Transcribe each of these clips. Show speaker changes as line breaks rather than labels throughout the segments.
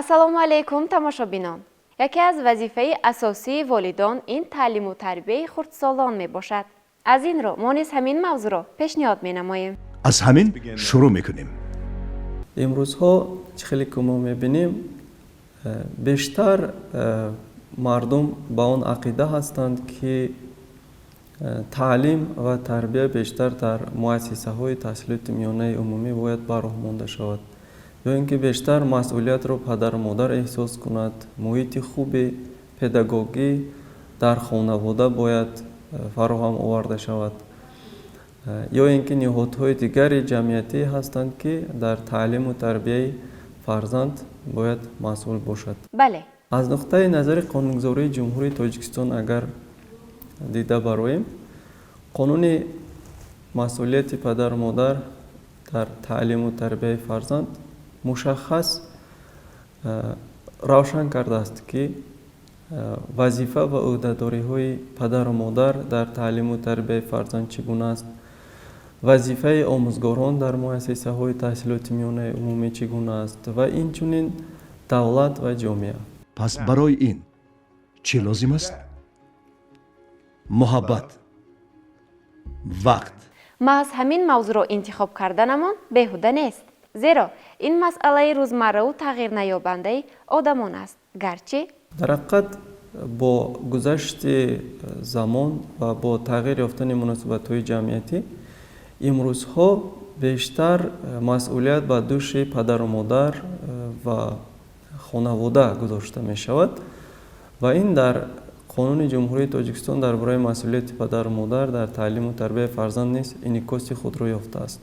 ассалому алайкум тамошобинон. яке аз вазифаи асосии волидон ин таълиму тарбияи хурдсолон мебошад. аз инро мо низ ҳамин мавзӯъро пешниҳод менамоем.
аз ҳамин шурӯъ мекунем.
имрӯзҳо чӣ хеле ки мо мебинем, бештар мардум ба он ақида ҳастанд ки таълим ва тарбия бештар дар муассисаҳои таҳсилоти миёнаи умумӣ бояд ба роҳ монда шавад, ё ин ки бештар масъулиятро падару модар эҳсос кунад, муҳити хуби педагогӣ дар хонавода бояд фароҳам оварда шавад, ё ин ки ниҳодҳои дигари ҷамъиятӣ ҳастанд ки дар таълиму тарбияи фарзанд бояд масъул бошад.
бале,
аз нуқтаи назари қонунгузории ҷумҳурии Тоҷикистон агар дида бароем, қонуни масъулияти падару модар дар таълиму тарбияи фарзанд мушаххас равшан кардааст ки вазифа ва ӯҳдадориҳои падару модар дар таълиму тарбияи фарзанд чӣ гуна аст, вазифаи омӯзгорон дар муассисаҳои таҳсилоти миёнаи умумӣ чӣ гуна аст ва инчунин давлат ва ҷомеа.
пас барои ин чӣ лозим аст? муҳаббат, вақт.
маҳз ҳамин мавзӯъро интихоб карданамон беҳуда нест, зеро ин масъалаи рӯзмарраву тағйирнаёбандаи одамон аст. гарчи
дар ҳақиқат бо гузашти замон ва бо тағйир ёфтани муносибатҳои ҷамъиятӣ имрӯзҳо бештар масъулият ба дӯши падару модар ва хонавода гузошта мешавад ва ин дар қонуни ҷумҳурии Тоҷикистон дар бораи масъулияти падару модар дар таълиму тарбияи фарзанд низ инъикоси худро ёфтааст.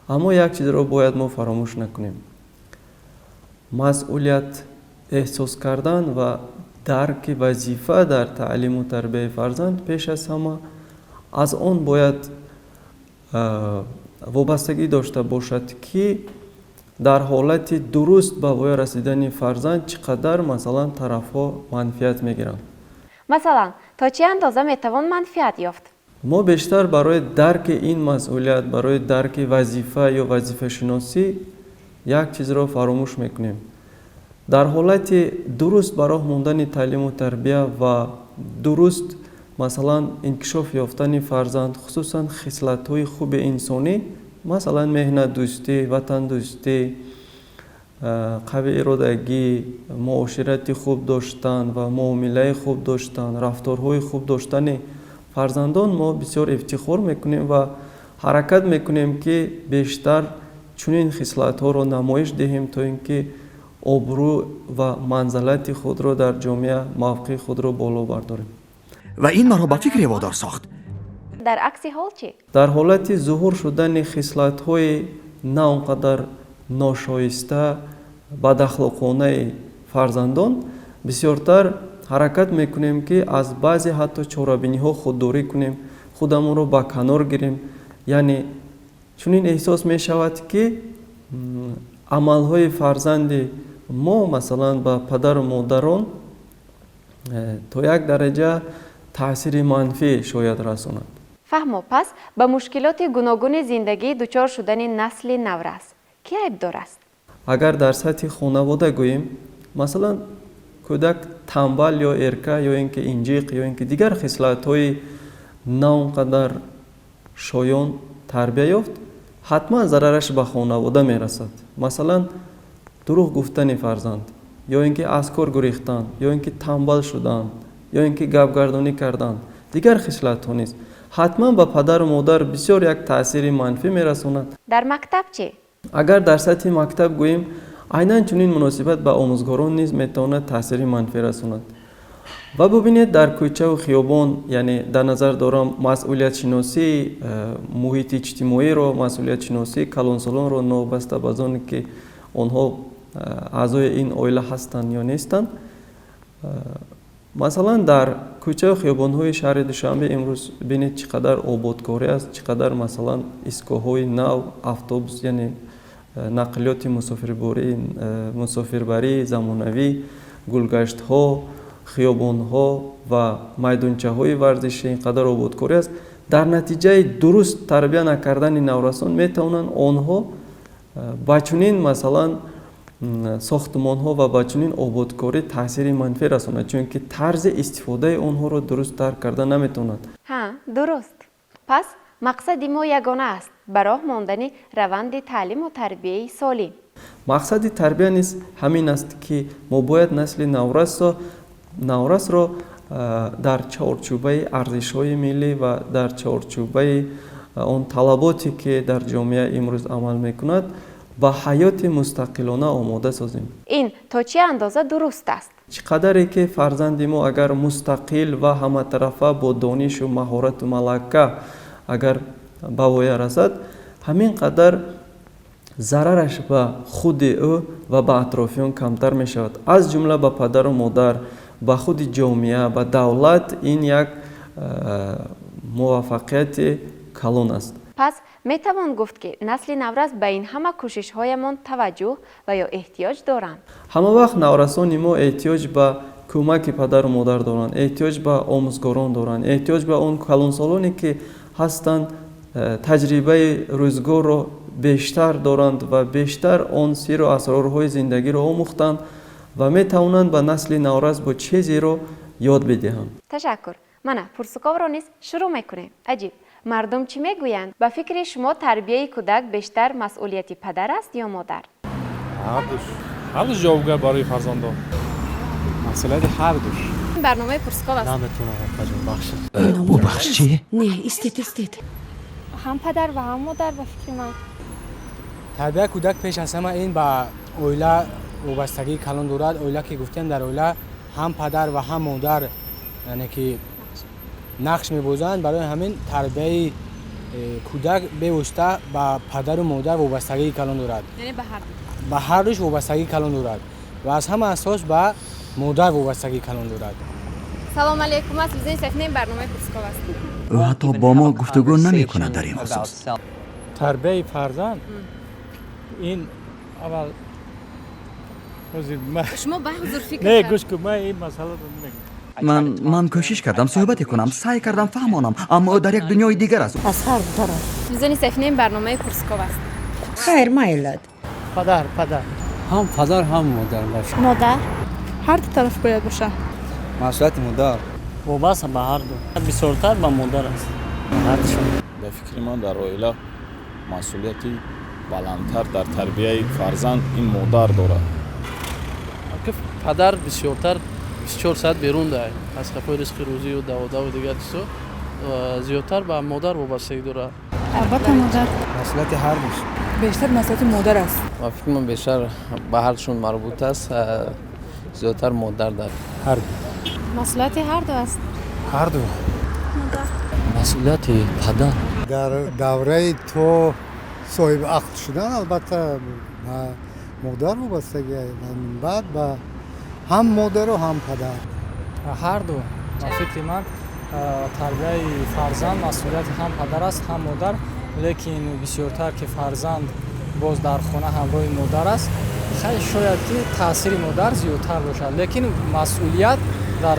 аммо як чизро бояд мо фаромӯш накунем. масъулият эҳсос кардан ва дарки вазифа дар таълиму тарбияи фарзанд пеш аз ҳама аз он бояд вобастагӣ дошта бошад ки дар ҳолати дуруст ба воя расидани фарзанд чӣ қадар масалан тарафҳо манфиат мегиранд.
масалан то чӣ андоза метавон манфиат ёфт?
мо бештар барои дарки ин масъулият, барои дарки вазифа ё вазифашиносӣ як чизро фаромӯш мекунем. дар ҳолати дуруст ба роҳ мондани таълиму тарбия ва дуруст масалан инкишоф ёфтани фарзанд, хусусан хислатҳои хуби инсонӣ, масалан меҳнатдӯстӣ, ватандӯстӣ, қавииродагӣ, муоширати хуб доштан ва муомилаи хуб доштан, рафторҳои хуб доштани фарзандон мо бисёр ифтихор мекунем ва ҳаракат мекунем ки бештар чунин хислатҳоро намоиш диҳем то ин ки обрӯ ва манзалати худро дар ҷомеа мавқеи худро боло бардорем.
ва ин маро ба фикре водор сохт.
дар акси ҳол чӣ?
дар ҳолати зуҳур шудани хислатҳои на он қадар ношоиста, бадахлоқонаи фарзандон бисёртар ҳаракат мекунем ки аз баъзе ҳатто чорабиниҳо худдорӣ кунем, худамонро ба канор гирем. яъне чунин эҳсос мешавад ки амалҳои фарзанди мо масалан ба падару модарон то як дараҷа таъсири манфӣ шояд расонад.
фаҳмо, пас ба мушкилоти гуногуни зиндагӣ дучор шудани насли наврас ки айбдор аст?
агар дар сатҳи хонавода гӯем, масалан кӯдак тамбал ё эрка ё ин ки инҷиқ ё ин ки дигар хислатҳои на он қадар шоён тарбия ёфт, ҳатман зарараш ба хонавода мерасад. масалан дурӯғ гуфтани фарзанд, ё ин ки аз кор гурехтан, ё ин ки тамбал шудан, ё ин ки гапгардонӣ кардан, дигар хислатҳо низ ҳатман ба падару модар бисёр як таъсири манфӣ мерасонад.
дар мактаб чӣ?
агар дар сатҳи мактаб гӯем, айнан чунин муносибат ба омӯзгорон низ метавонад таъсири манфӣ расонад. ва бубинед дар кӯчаву хиёбон, яъне дар назар дорам масъулиятшиносии муҳити иҷтимоиро, масъулиятшиносии калонсолонро новобаста ба зоне ки онҳо аъзои ин оила ҳастанд ё нестанд. масалан дар кӯчаву хиёбонҳои шаҳри Душанбе имрӯз бинед чӣ қадар ободкорӣ аст, чӣ қадар масалан истгоҳҳои нав, автобус, яъне нақлиёти мусофирбарии замонавӣ, гулгаштҳо, хиёбонҳо ва майдончаҳои варзишӣ ин қадар ободкорӣ аст. дар натиҷаи дуруст тарбия накардани наврасон метавонанд онҳо ба чунин масалан сохтмонҳо ва ба чунин ободкорӣ таъсири манфӣ расонад, чунки тарзи истифодаи онҳоро дуруст дарк карда наметавонад.
ها درست. پس مقصد ما یگانه است. به راه ماندن روند تعلیم و تربیه سالم.
мақсади тарбия низ ҳамин аст ки мо бояд насли наврасро дар чорчӯбаи арзишҳои миллӣ ва дар чорчӯбаи он талаботе ки дар ҷомеа имрӯз амал мекунад ба ҳаёти мустақилона омода созем.
این تا چه اندازه درست است؟
чӣ қадаре ки фарзанди мо агар мустақил ва ҳаматарафа бо донишу маҳорату малака агар ба воя расад, ҳамин қадар зарараш ба худи ӯ ва ба атрофиён камтар мешавад. аз ҷумла ба падару модар, ба худи ҷомеа, ба давлат ин як муваффақияти калон аст.
پس میتوان گفت که نسل نورس به این همه کوشش‌هایمان توجه و یا احتیاج دارند.
ҳама вақт наврасони мо эҳтиёҷ ба кӯмаки падару модар доранд, эҳтиёҷ ба омӯзгорон доранд, эҳтиёҷ ба он калонсолоне ки ҳастанд таҷрибаи рӯзгорро бештар доранд ва бештар он сиру асрорҳои зиндагиро омӯхтанд ва метавонанд ба насли наврас бо чизеро ёд бидиҳанд.
تشکر. من پرسکاو را نیز شروع میکنیم. عجیب. مردم چی میگویند؟ به فکر شما تربیه کودک بیشتر مسئولیت پدر است یا مادر؟
هر دوش جوابگر برای فرزندان. مسئولیت هر دوش.
برنامه پرسکاو است.
نمیتونم بخشم.
ببخش چی؟
نه استید
هم پدر و هم مادر به فکر من.
تربیت کودک پیش از همه این با اویله وابستگی کلان دارد. اویله که گفتیم در اویله هم پدر و هم مادر یعنی که نقش می‌بازند. برای همین تربیت کودک به واسطه با پدر و مادر وابستگی کلان دارد.
یعنی به هر دو.
به هر دوش وابستگی کلان دارد و از همه اساس با مادر وابستگی کلان دارد.
سلام علیکم. از ویزای صفحه برنامه پرسکاو است.
او حتی با ما گفتگو نمی کند در این خصوص.
تربیت فرزند این اول
شما به حضور فکر
نه
کرد.
گوش کن من این مسئله رو نمیگم.
من کوشش کردم صحبت کنم، سعی کردم فهمانم، اما در یک دنیای دیگر است.
از هر طرف
ویزای صفحه برنامه پرسکاو است.
خیر مایلاد
پدر
هم پدر هم مادر باشه.
مادر هر دو طرف باید باشه.
مسئولیت مادر
وابسته به هر دو. بسیارتر به مادر است. هرچون.
به فکر من در اویله مسئولیتی بلندتر در تربیه فرزند این مادر دارد.
که پدر بسیارتر 24 ساعت بیرون داره. از خفای رزق روزی و دعوت و دیگر چیزا زیادتر به مادر وابستگی داره.
البته مادر.
مسئولیت هر دوش.
بیشتر مسئولیت مادر است.
و فکر من بیشتر به هرشون مربوط است. زیادتر مادر داره.
هر دو.
مسئولیت هر دو است.
هر دو.
مسئولیت پدر
در دوره تو صاحب عقد شدن البته مادر وابستگی من بعد به هم مادر و هم پدر.
هر دو. فکر من تربیت فرزند مسئولیت هم پدر است هم مادر، لیکن بسیارتر که فرزند باز در خانه همراه مادر است خیلی شاید که تاثیر مادر زیادتر باشد، لیکن مسئولیت در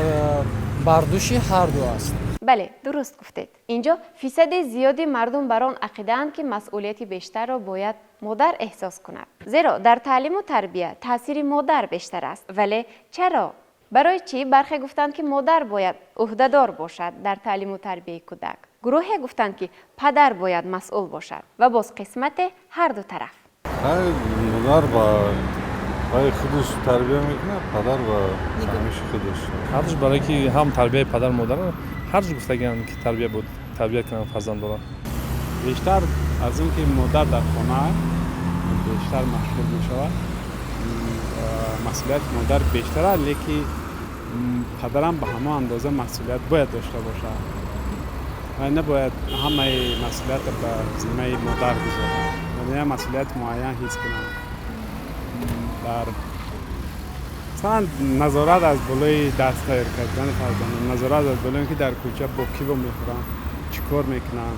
بردوش هر دو است.
بله درست گفتید. اینجا فیصد زیادی مردم بر آن عقیده‌اند که مسئولیت بیشتر را باید مادر احساس کند. زیرا در تعلیم و تربیت تاثیر مادر بیشتر است. ولی چرا؟ برای چی؟ برخی گفتند که مادر باید عهده‌دار باشد در تعلیم و تربیت کودک. گروهی گفتند که پدر باید مسئول باشد و باز قسمت هر دو طرف.
مادر برای خودش تربیت میکنه، پدر و همیشه خودش. هرچی برای که هم تربیت پدر مادر هر جو گفتگیان که تربیت کنن فرزند را.
بیشتر از اینکه مادر در خانه بیشتر مشغول میشود، مسئولیت مادر بیشتره، لیکن پدرم به همه اندازه مسئولیت باید داشته باشه و نباید همه مسئولیت به ذمه مادر بذاره. یعنی مسئولیت معین حس کنم. در مثلا نظارت از بالای دست دایر کردن فرزند، نظارت از بالای که در کوچه با کی با میخورن، چی کار میکنن.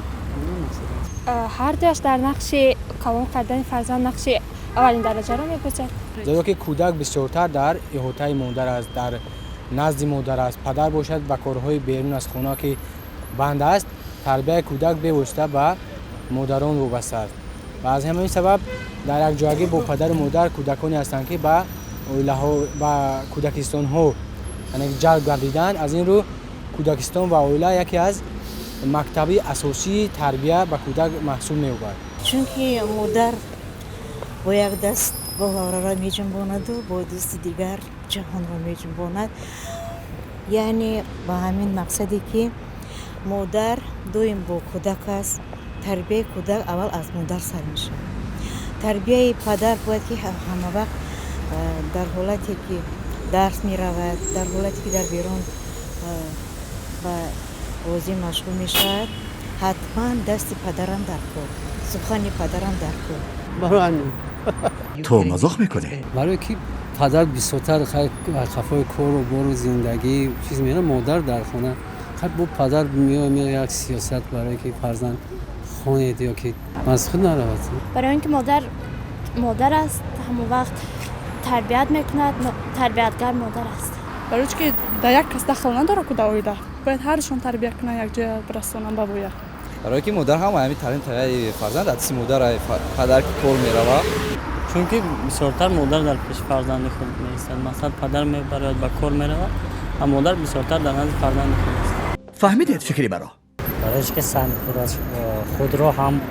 هر دوش در نقش کلان کردن فرزند نقش اولین درجه را می‌بازد.
زیرا که کودک بسیارتر در احاطه مادر است، در نزد مادر است. پدر باشد به کارهای بیرون از خانه که بند است، تربیت کودک به واسطه به مادران وابسته است. و از همین سبب در یک جایگی با پدر و مادر کودکانی هستند که به اویله‌ها و کودکستان‌ها یعنی جلب گردیدن. از این رو کودکستان و اویله یکی از مکتبی اساسی تربیت به کودک محسوب می‌یابد.
چون که مادر با یک دست گوهر را می‌جنباند و با دست دیگر جهان را می‌جنباند. یعنی با همین مقصدی که مادر دویم با کودک است. تربیت کودک اول از مادر سر میشه. تربیت پدر باید که همه وقت در حالتی که درس می رود، در حالتی که در بیرون و بازی مشغول می شود، حتما دست پدرم در کار، سخن پدرم در کار.
برای همین
تو مزاح میکنی؟
برای که پدر بیشتر خفای کار و بار و زندگی چیز میره، مادر در خانه خب با پدر میاد یک سیاست برای که فرزند خانه یا که مسخره نرود.
برای اینکه مادر است همون وقت تربیت میکند، تربیتگر مادر است.
برای که در یک کس دخل نداره که دویده باید هرشون تربیت کنه یک جای برسونن ببوید.
برای که مادر هم همین تعلیم تغییر فرزند از مادر پدر که کار میره،
چون که بسیارتر مادر در پیش فرزند خود نیست. مثلا پدر میبرد به کار میره و مادر بسیارتر در نزد فرزند خود است.
فهمیدید فکری برا؟
برای که سن خود را هم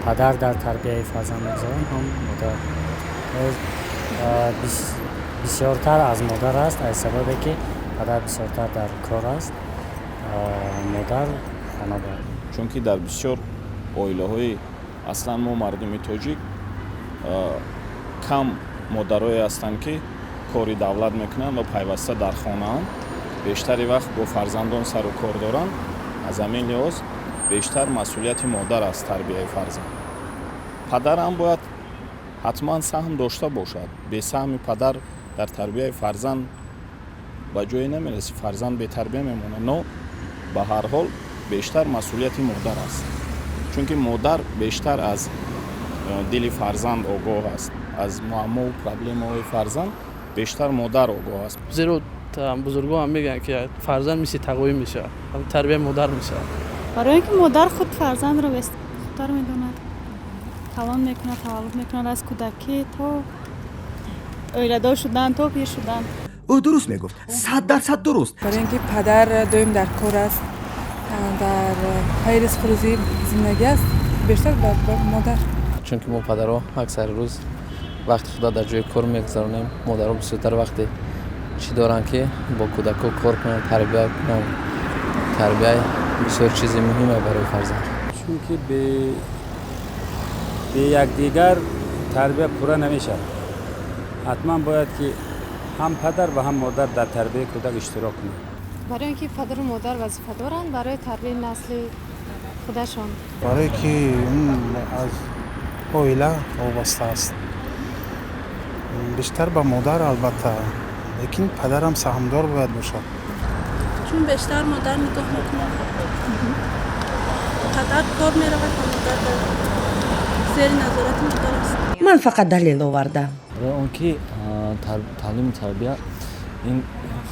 پدر در تربیت فرزند میگذارند هم مادر بسیارتر از مادر است، از سببی که پدر بسیارتر در کار است، مادر خانه دارد.
چون که در بسیار اویله‌های اصلا ما مردم تاجیک کم مادرایی هستند که کاری دولت میکنند و پیوسته در خانه هم بیشتری وقت با فرزندان سر و کار دارند. از همین لحاظ بیشتر مسئولیت مادر است تربیت فرزند. پدر هم باید حتما سهم داشته باشد. به سهم پدر در تربیت فرزند به جایی نمیرسه، فرزند به تربیت میمونه. نه، به هر حال بیشتر مسئولیت مادر است، چون که مادر بیشتر از دل فرزند آگاه است، از معما و پرابلم های فرزند بیشتر مادر آگاه است.
زیرا بزرگان هم میگن که فرزند میشه تقویم میشه، تربیت مادر میشه.
برای اینکه مادر خود فرزند را بهتر میداند، کلان میکنه، تولد میکنه از کودکی تا اویله‌دار شدن تا پیر شدن.
او درست میگفت، 100% درست.
برای اینکه پدر دویم در کار است، در پای رزق روزی زندگی است، بیشتر به مادر.
چون که ما پدرها اکثر روز وقت خدا در جای کار میگذارونیم، مادرها بسیارتر وقتی چی دارن که با کودک‌ها کار کنن، تربیت کنن. تربیت بسیار چیزی مهمه برای فرزند.
چون که به یکدیگر تربیت پورا نمیشه. حتما باید که هم پدر و هم مادر در تربیت کودک اشتراک کنند.
برای اینکه پدر و مادر وظیفه دارند برای تربیت نسل خودشان.
برای که اون از اویله وابسته است. بیشتر به مادر البته، لیکن پدر هم سهمدار باید باشد.
چون بیشتر مادر نگاه میکنه. پدر کار میره و مادر زیر نظارت مادر است.
من فقط دلیل آوردم.
برای اون که تعلیم تربیت این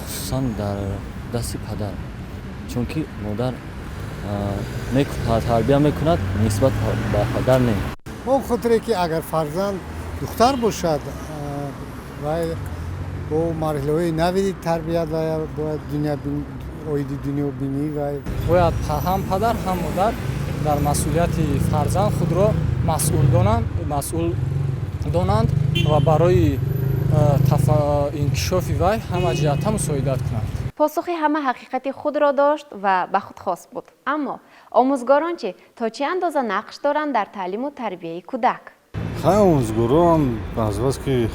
خصوصا در دست پدر، چون که مادر تربیت میکند نسبت به پدر نه.
با خاطر که اگر فرزند دختر باشد و با مرحله نوی تربیت باید دنیا بینی و
باید هم پدر هم مادر در مسئولیت فرزند خود را مسئول دانند و برای انکشاف وی همه جهت مساعدت کنند.
پاسخ همه حقیقت خود را داشت و به خود خاص بود. اما آموزگاران چه تا چه اندازه نقش دارند در تعلیم و تربیت کودک؟
آموزگاران از بس که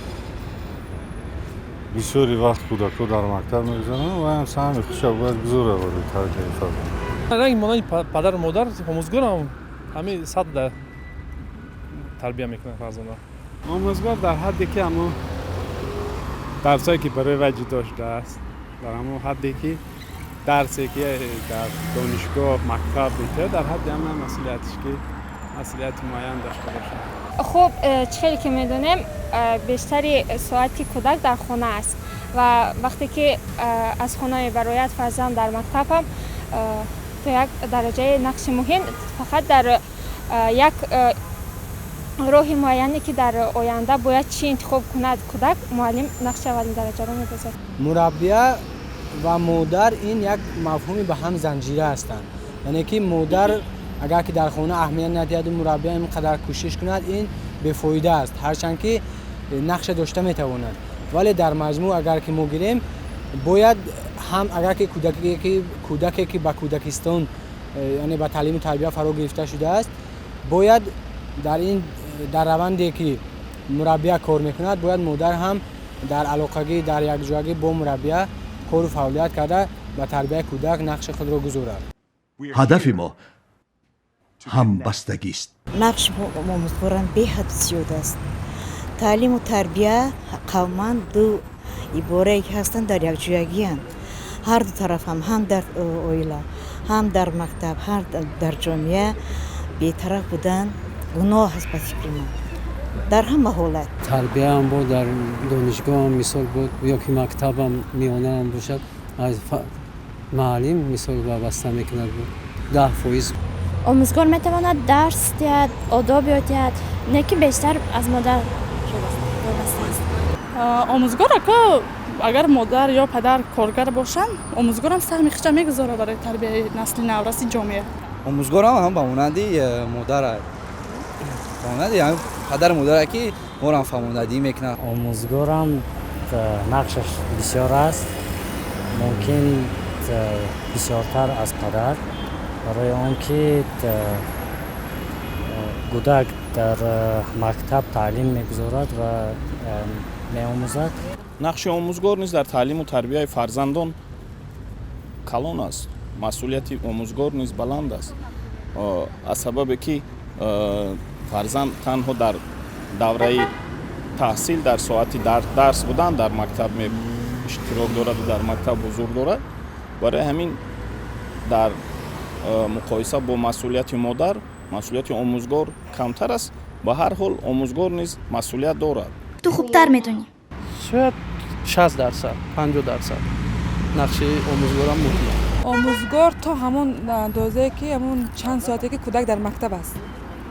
بسیاری وقت کودک‌ها در مکتب می‌گذارند و هم سهم خودشان باید بزرگ برای تربیت فرزند.
رنگ مانند پدر و مادر آموزگار هم همه صد تربیت میکنه فرزند.
آموزگار در حدی که اما درسایی که برای وجود داشته است، در همون حدی که درسی که در دانشگاه مکتب میشه در حدی هم مسئولیتش که مسئولیت معین داشته باشه.
خب چیزی که میدونیم بیشتری ساعتی کودک در خانه است و وقتی که از خانه برایت فرزند در مکتب هم تا یک درجه نقش مهم فقط در یک роҳи муайяне ки дар оянда бояд чӣ интихоб кунад кӯдак, муаллим нақши аввалин дараҷаро медозад.
мураббия ва модар ин як мафҳуми ба ҳам занҷира ҳастанд. яъне ки модар агар ки дар хона аҳамият надиҳад мураббия инқадар кӯшиш кунад ин бефоида аст, ҳарчанд ки нақша дошта метавонад. вале дар маҷмӯъ агар ки мо гирем бояд ҳам агар ки кӯдаке ки ба кӯдакистон яъне ба таълиму тарбия фаро гирифта шудааст, бояд дар раванде ки мураббия кор мекунад, бояд модар ҳам дар алоқагӣ дар якҷоягӣ бо мураббия кору фаъолият карда ба тарбияи кӯдак нақши худро гузорад.
ҳадафи мо ҳамбастагист.
нақши омӯзгорам беҳад зиёд аст. таълиму тарбия қавман ду иборае ки ҳастанд дар якҷоягианд. ҳар ду тарафам ҳам дар оила, ҳам дар мактаб, ҳам дар ҷомеа бетараф будан гуноҳ аст ба фикри ман дар ҳама ҳолат.
тарбияам бо дар донишгоҳам мисол буд ё ки мактабам миёнаам бошад, аз маълим мисол вабаста мекунад буд 10%.
омӯзгор метавонад дарс диҳад, одоб ёд диҳад, не ки бештар аз модар вобаста аст.
омӯзгор агар модар ё падар коргар бошанд, омӯзгорам саҳми хиша мегузорад барои тарбияи насли навраси ҷомеа.
омӯзгорам ҳам ба монанди модар монанди падар модаре ки морам фаҳмондагӣ мекунад.
омӯзгорам нақшаш бисёр аст, мумкин бисёртар аз падар, барои он ки кӯдак дар мактаб таълим мегузорад ва меомӯзад.
нақши омӯзгор низ дар таълиму тарбияи фарзандон калон аст. масъулияти омӯзгор низ баланд аст, аз сабабе ки фарзанд танҳо дар давраи таҳсил дар соати дарс будан дар мактаб иштирок дораду дар мактаб ҳузур дорад. барои ҳамин дар муқоиса бо масъулияти модар, масъулияти омӯзгор камтар аст. ба ҳар ҳол омӯзгор низ масъулият дорад.
ту хубтар медонӣ?
шояд 60%, 50% нақши омӯзгорам муҳим аст.
омӯзгор то ҳамон андозае ки ҳамон чанд соате ки кӯдак дар мактаб аст,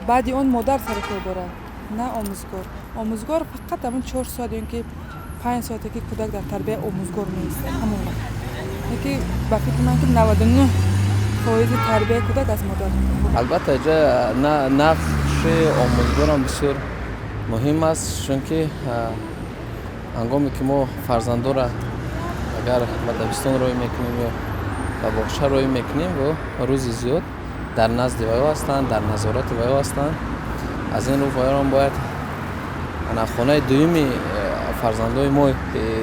баъди он модар сари кор борад, на омӯзгор. омӯзгор фақат ҳамон 4 соат ё ки 5 соате ки кӯдак дар тарбияи омӯзгор меист, ҳамон вақт. яки ба фикри ман ки 99% тарбияи кӯдак аз модар.
албатта ҷа нақши омӯзгорам бисёр муҳим аст, чунки ҳангоме ки мо фарзандора агар ба дабистон роҳӣ мекунем ё ба боғча роҳӣ мекунем, рӯзи зиёд дар назди ваё ҳастанд, дар назорати ваё ҳастанд. аз ин рӯ ваёам бояд хонаи дуюми фарзандои мо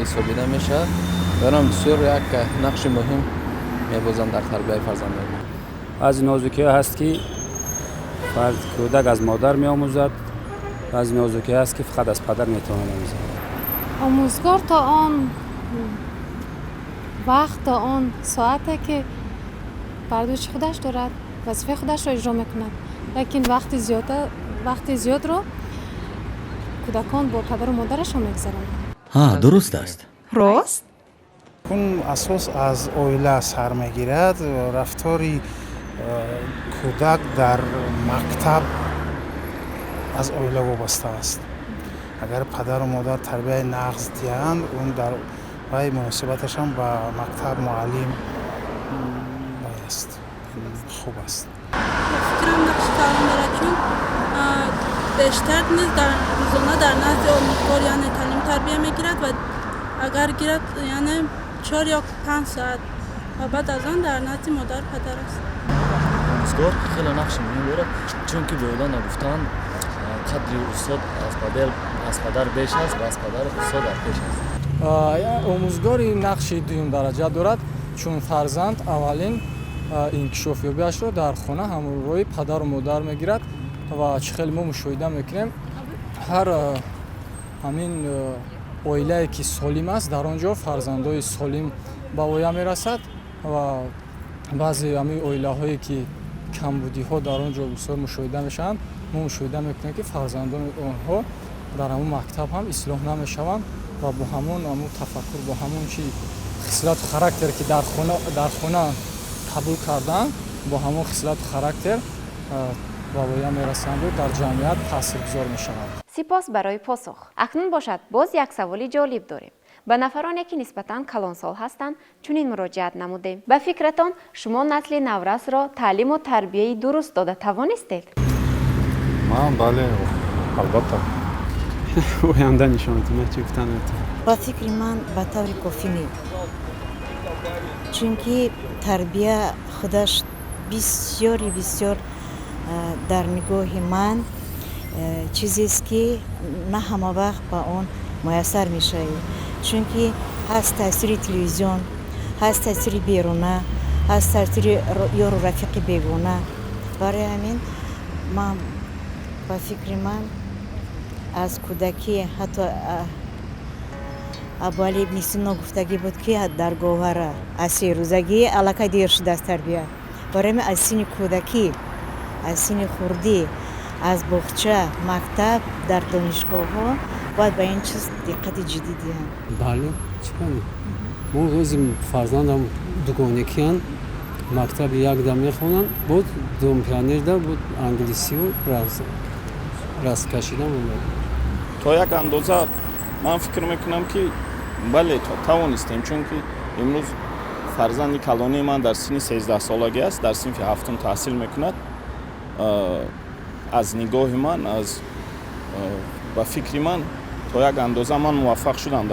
ҳисобида мешавад. ваёам бисёр як нақши муҳим мебозанд дар тарбияи фарзандои мо.
баъзи нозукиҳо ҳаст ки кӯдак аз модар меомӯзад, баъзи нозукиҳо ҳаст ки фақат аз падар метавонад омӯзад.
омӯзгор то он вақт, то он соате ки бардошти худаш дорад, вазифаи худашро иҷро мекунад. лекин вақти зиёдро кӯдакон бо падару модарашон мегузаронанд.
дуруст аст.
рост?
он асос аз оила сар мегирад. рафтори кӯдак дар мактаб аз оила вобаста аст. агар падару модар тарбияи нағз диҳанд, он дар вай муносибаташон ба мактаб муаллим аст хуб аст.
фикрам нақши таълим дорад, чун бештар низ дар рӯзона дар назди омӯзгор яъне таълим тарбия мегирад ва агар гирад яъне 4 ё 5 соат ва баъд аз он дар назди модар падар аст.
омӯзгор хеле нақши муҳим дорад, чунки беёда нагуфтаанд қадри устод аз падар беш аст ва аз падар устод пеш аст.
омӯзгори нақши дуюм дараҷа дорад, чун фарзанд аввалин инкишофёбиашро дар хона ҳамроҳи падару модар мегирад ва чӣ хеле мо мушоҳида мекунем, ҳар ҳамин оилае ки солим аст, дар он ҷо фарзандои солим ба воя мерасад ва баъзе ҳамин оилаҳое ки камбудиҳо дар он ҷо бисёр мушоҳида мешаванд, мо мушоҳида мекунем ки фарзандони онҳо дар ҳамон мактаб ҳам ислоҳ намешаванд ва бо ҳамон тафаккур, бо ҳамон чи хислату характере ки дар хона қабул кардаанд, бо ҳамон хислату характер و باید میرسند و در جمعیت تاثیرگذار میشوند.
سپاس برای پاسخ. اکنون باشد باز یک سوالی جالب داریم. به نفرانی که نسبتاً کلانسال هستند چنین مراجعت نمودیم. به فکرتان شما نسل نورس را تعلیم و تربیت درست داده توانستید؟
من بله البته.
آینده نشان میدم چی گفتن.
با فکر من به طور کافی نیست. چونکه تربیت خودش بسیار در نگاه من چیزی است که نه همه وقت با اون میسر میشه. چونکه هست تاثیر تلویزیون، هست تاثیر بیرونه، هست تاثیر یار و رفیق بیگونه. برای همین من با فکر من از کودکی حتی ابوعلی ابن سینا گفتگی بود که در گوهر از 3 روزگی علاقه دیر شده است تربیت. برای من از سن کودکی، از سن خردی، از باغچه، مکتب، در دانشگاه ها باید به این چیز دقت جدی دهیم.
بله چکنی من روزی فرزندم دوگانگیان مکتب یک دم میخونن بود دوم پیانیر بود انگلیسی و راست کشیدم
تا یک اندازه من فکر میکنم که بله توانستیم چون که امروز فرزند کلانی من در سن 13 سالگی است در صنف 7 تحصیل میکند. از نگاه من از با فکر من تا یک اندازه من موفق شدم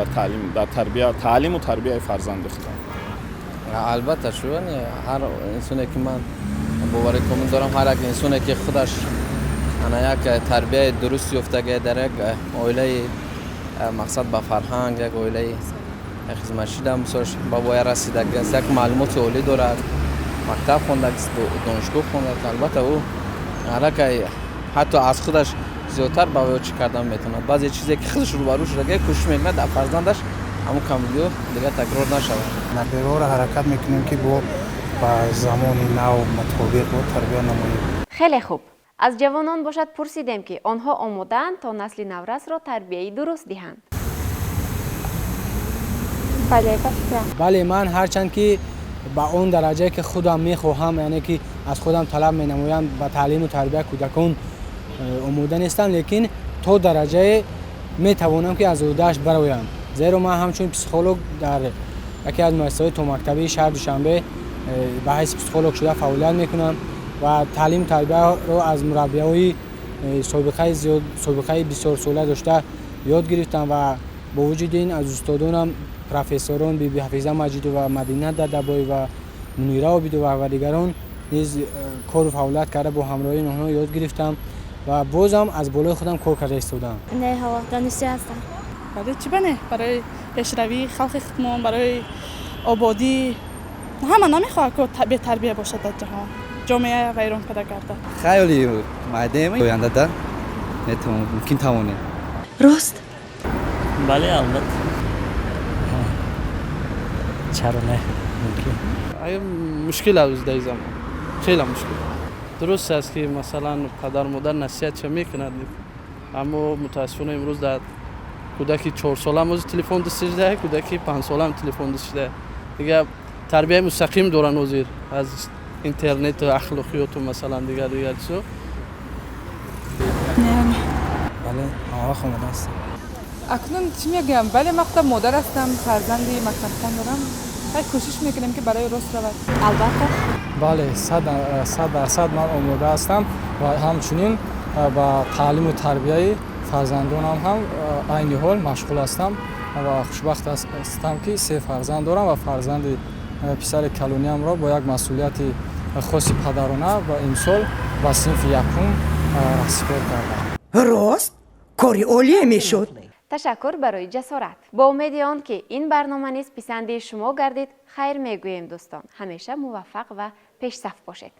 در تعلیم و تربیت فرزند خودم.
البته شو هر انسانی که من باور کامل دارم هر یک انسانی که خودش انا یک تربیت درست یافتگی در یک عائله مقصد با فرهنگ یک عائله خدمتشی در مساش با باید رسیدگی است یک معلومات عالی دارد مکتب خونده است دانشگاه خونده البته او هر حتی از خودش زیادتر با چی کردن میتونه بعضی چیزی که خودش رو بروش رگه کوشش میکنه در فرزندش همون کاملیو دیگه تکرار نشود.
نقدرار حرکت میکنیم که با زمان نو مطابق با تربیت نماییم.
خیلی خوب. از جوانان باشد پرسیدیم که آنها آماده‌اند تا نسل نورس را تربیت درست دهند.
بله من هرچند که با اون درجه که خودم میخواهم یعنی که از خودم طلب مینمایم با تعلیم و تربیت کودکان آماده نیستم لیکن تو درجه میتوانم که از اودش برایم. زیرا من همچون پسیکولوگ در یکی از مؤسسات تو مکتبی شهر دوشنبه به حیث پسیکولوگ شده فعالیت میکنم و تعلیم تربیت رو از مربیای سابقه بسیار ساله داشته یاد گرفتم و با وجود این از استادانم پروفسوران بی حفیظه مجید و مدینه ددبای و منیره عابد و دیگران نیز کار و فعالیت کرده با همراهی آنها یاد گرفتم و بازم از بالای خودم کار کرده ایستادم.
نه ها دانشجو هستم.
برای چی بنه؟ برای پیشروی خلق خودمان، برای آبادی همه نمیخواد که به تربیت باشد در جهان جامعه ویران پیدا کرده.
خیلی مایده آینده در ممکن توانه.
راست؟
بله البته. چرا نه ممکن.
مشکل است در زمان خیلی مشکل. درست است که مثلا پدر مادر نصیحت میکند اما متاسفانه امروز در کودکی 4 ساله هم تلفن دستش ده کودکی 5 ساله هم تلفن دستش ده دیگه تربیت مستقیم دارن وزیر از اینترنت و اخلاقیات و مثلا دیگه چیزا.
نه
بله آقا خانواده هستم.
اکنون چی میگم ولی مکتب مادر هستم فرزندی مکتب خوان دارم خیلی کوشش میکنم که برای رشد رود.
البته
بله 100% من آماده هستم و همچنین با تعلیم و تربیت فرزندانم هم عین حال مشغول هستم و خوشبخت هستم که 3 فرزند دارم و فرزند پسر کلونیم را با یک مسئولیت خاصی پدرانه و امسال با صنف 1 رسیدگی کردم.
راست؟ کاری عالی میشد.
تشکر برای جسارت. با امید آن که این برنامه نیز پسند شما گردید خیر میگوییم دوستان. همیشه موفق و پیشرفت باشید.